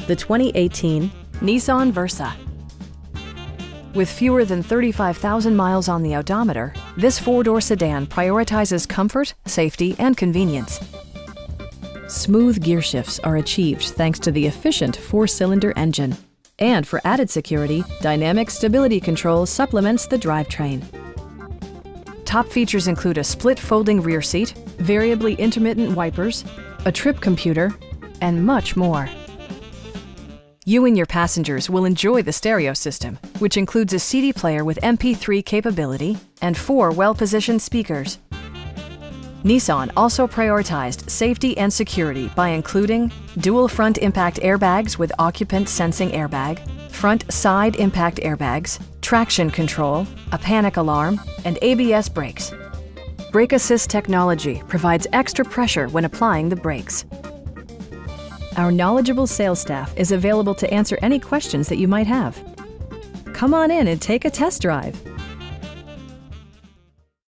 the 2018 Nissan Versa. With fewer than 35,000 miles on the odometer, this four-door sedan prioritizes comfort, safety, and convenience. Smooth gear shifts are achieved thanks to the efficient four-cylinder engine. And for added security, dynamic stability control supplements the drivetrain. Top features include a split folding rear seat, variably intermittent wipers, a trip computer, and much more. You and your passengers will enjoy the stereo system, which includes a CD player with MP3 capability and 4 well-positioned speakers. Nissan also prioritized safety and security by including dual front impact airbags with occupant sensing airbag, front side impact airbags, traction control, a panic alarm, and ABS brakes. Brake assist technology provides extra pressure when applying the brakes. Our knowledgeable sales staff is available to answer any questions that you might have. Come on in and take a test drive.